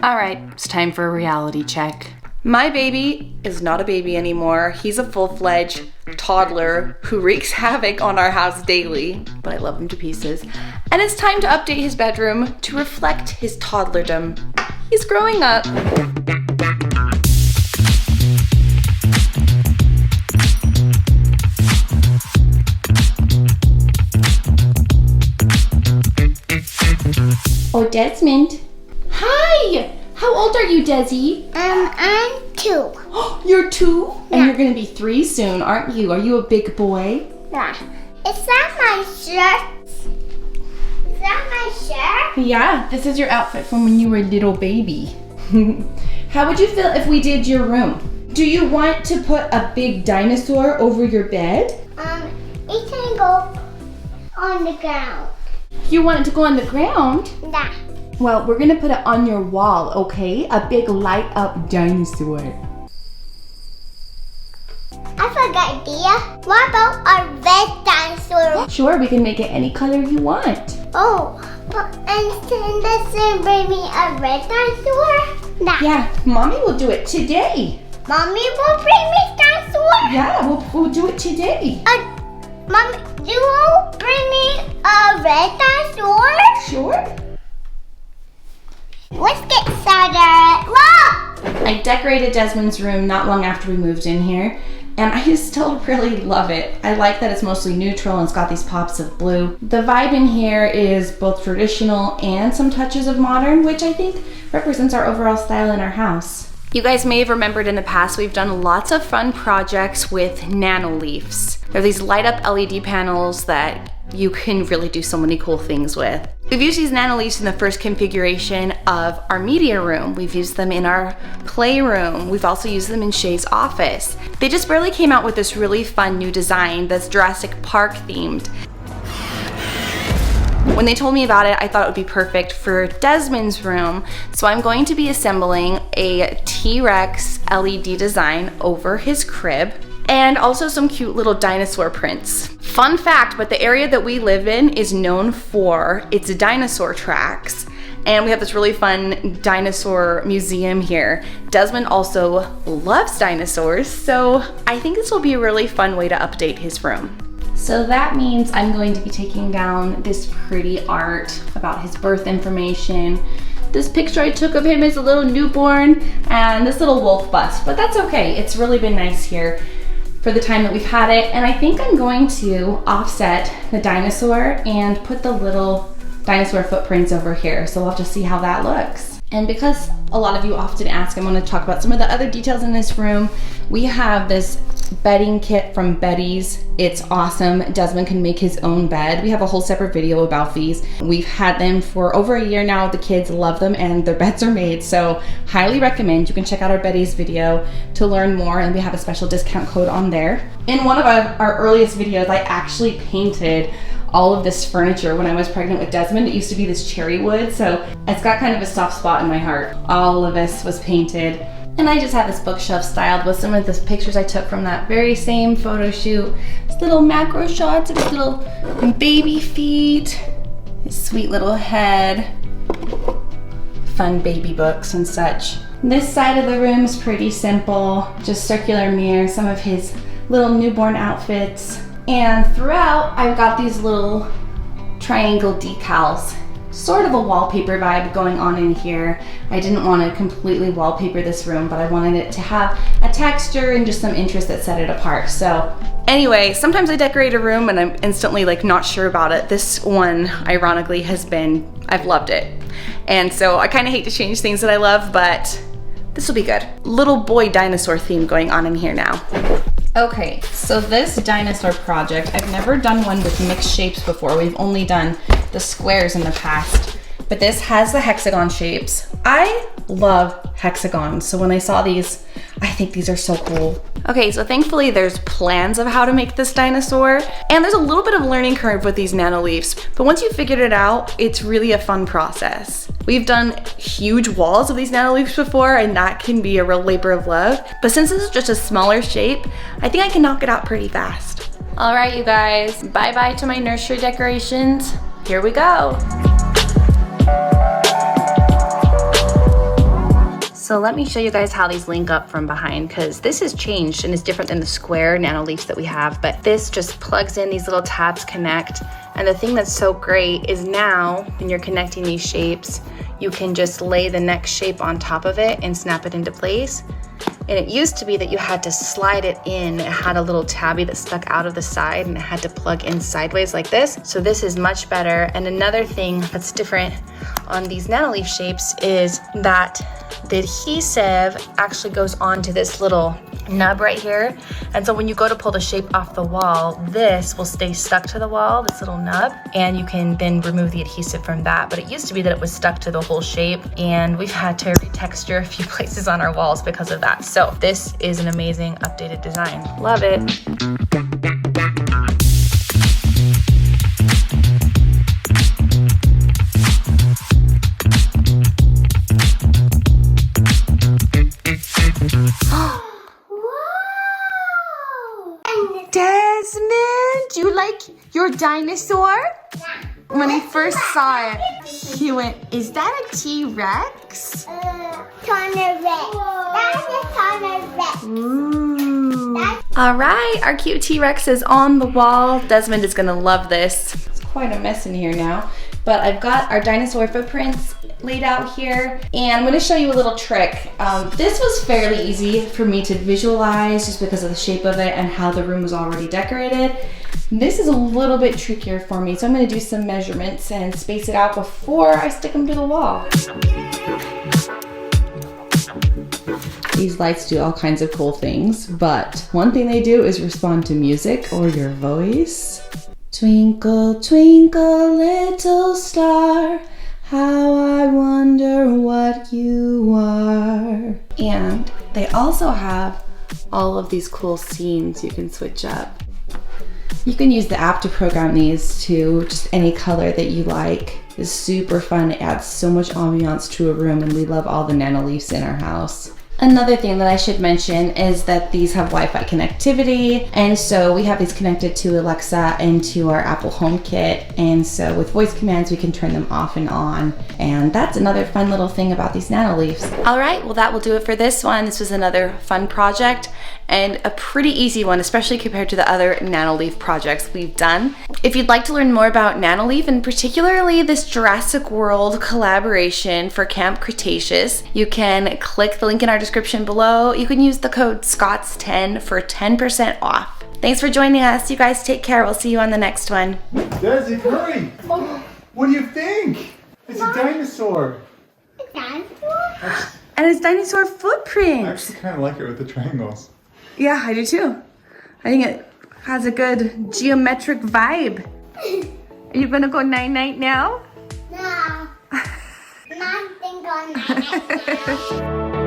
All right, it's time for a reality check. My baby is not a baby anymore. He's a full-fledged toddler who wreaks havoc on our house daily, but I love him to pieces. And it's time to update his bedroom to reflect his toddlerdom. He's growing up. Oh, Desmond. Hi! How old are you, Desi? I'm 2. You're 2? Yeah. And you're gonna be 3 soon, aren't you? Are you a big boy? Yeah. Is that my shirt? Is that my shirt? Yeah, this is your outfit from when you were a little baby. How would you feel if we did your room? Do you want to put a big dinosaur over your bed? It can go on the ground. You want it to go on the ground? Yeah. Well, we're gonna put it on your wall, okay? A big light up dinosaur. I forgot idea. What about a red dinosaur? Sure, we can make it any color you want. Oh, and can this bring me a red dinosaur? Nah. Yeah, Mommy will do it today. Mommy will bring me dinosaur? Yeah, we'll do it today. Mommy, you will bring me a red dinosaur? Sure. Let's get started. Look! I decorated Desmond's room not long after we moved in here, and I still really love it. I like that it's mostly neutral and it's got these pops of blue. The vibe in here is both traditional and some touches of modern, which I think represents our overall style in our house. You guys may have remembered in the past we've done lots of fun projects with Nanoleafs. They're these light up LED panels that you can really do so many cool things with. We've used these Nanoleafs in the first configuration of our media room. We've used them in our playroom. We've also used them in Shaye's office. They just barely came out with this really fun new design that's Jurrasic Park themed. When they told me about it, I thought it would be perfect for Desmond's room. So I'm going to be assembling a T-Rex LED design over his crib and also some cute little dinosaur prints. Fun fact, but the area that we live in is known for its dinosaur tracks. And we have this really fun dinosaur museum here. Desmond also loves dinosaurs, so I think this will be a really fun way to update his room. So that means I'm going to be taking down this pretty art about his birth information. This picture I took of him as a little newborn and this little wolf bust, but that's okay. It's really been nice here for the time that we've had it. And I think I'm going to offset the dinosaur and put the little dinosaur footprints over here. So we'll have to see how that looks. And because a lot of you often ask, I'm going to talk about some of the other details in this room. We have this bedding kit from Betty's. It's awesome. Desmond can make his own bed. We have a whole separate video about these. We've had them for over a year now. The kids love them and their beds are made. So highly recommend. You can check out our Betty's video to learn more, and we have a special discount code on there. In one of our earliest videos, I actually painted all of this furniture when I was pregnant with Desmond. It used to be this cherry wood, so it's got kind of a soft spot in my heart. All of this was painted. And I just have this bookshelf styled with some of the pictures I took from that very same photo shoot. These little macro shots of his little baby feet, his sweet little head, fun baby books and such. This side of the room is pretty simple, just circular mirror, some of his little newborn outfits. And throughout, I've got these little triangle decals. Sort of a wallpaper vibe going on in here. I didn't want to completely wallpaper this room, but I wanted it to have a texture and just some interest that set it apart. So anyway, sometimes I decorate a room and I'm instantly like not sure about it. This one, ironically, I've loved it. And so I kind of hate to change things that I love, but this will be good. Little boy dinosaur theme going on in here now. Okay, so this dinosaur project, I've never done one with mixed shapes before. We've only done the squares in the past, but this has the hexagon shapes. I love hexagons, so when I saw these, I think these are so cool. Okay, so thankfully there's plans of how to make this dinosaur, and there's a little bit of a learning curve with these Nanoleafs, but once you've figured it out, it's really a fun process. We've done huge walls of these Nanoleafs before, and that can be a real labor of love, but since this is just a smaller shape, I think I can knock it out pretty fast. All right, you guys, bye-bye to my nursery decorations. Here we go. So let me show you guys how these link up from behind, because this has changed and is different than the square Nanoleafs that we have, but this just plugs in, these little tabs connect. And the thing that's so great is now when you're connecting these shapes, you can just lay the next shape on top of it and snap it into place. And it used to be that you had to slide it in. It had a little tabby that stuck out of the side and it had to plug in sideways like this. So this is much better. And another thing that's different on these Nanoleaf shapes is that the adhesive actually goes onto this little nub right here. And so when you go to pull the shape off the wall, this will stay stuck to the wall, this little nub, and you can then remove the adhesive from that. But it used to be that it was stuck to the whole shape, and we've had to retexture a few places on our walls because of that. So this is an amazing updated design. Love it. Desmond, you like your dinosaur? Yeah. When he first saw it, he went, "Is that a T-Rex?" That's a Ooh. All right, our cute T-Rex is on the wall. Desmond is gonna love this. It's quite a mess in here now, but I've got our dinosaur footprints laid out here, and I'm going to show you a little trick. This was fairly easy for me to visualize just because of the shape of it and how the room was already decorated. This is a little bit trickier for me, so I'm going to do some measurements and space it out before I stick them to the wall. These lights do all kinds of cool things, but one thing they do is respond to music or your voice. Twinkle, twinkle, little star, how I wonder what you are. And they also have all of these cool scenes you can switch up. You can use the app to program these to just any color that you like. It's super fun. It adds so much ambiance to a room, and we love all the Nanoleafs in our house. Another thing that I should mention is that these have Wi-Fi connectivity, and so we have these connected to Alexa and to our Apple HomeKit, and so with voice commands we can turn them off and on, and that's another fun little thing about these Nanoleafs. All right, well that will do it for this one. This was another fun project and a pretty easy one, especially compared to the other Nanoleaf projects we've done. If you'd like to learn more about Nanoleaf, and particularly this Jurassic World collaboration for Camp Cretaceous, you can click the link in our description below. You can use the code SCOTS10 for 10% off. Thanks for joining us. You guys take care. We'll see you on the next one. Desi, hurry! What do you think? It's a dinosaur. dinosaur? And it's dinosaur I footprints. actually kind of like it with the triangles. Yeah, I do too. I think it has a good geometric vibe. Are you gonna go night-night now? No. Nothing going on right now.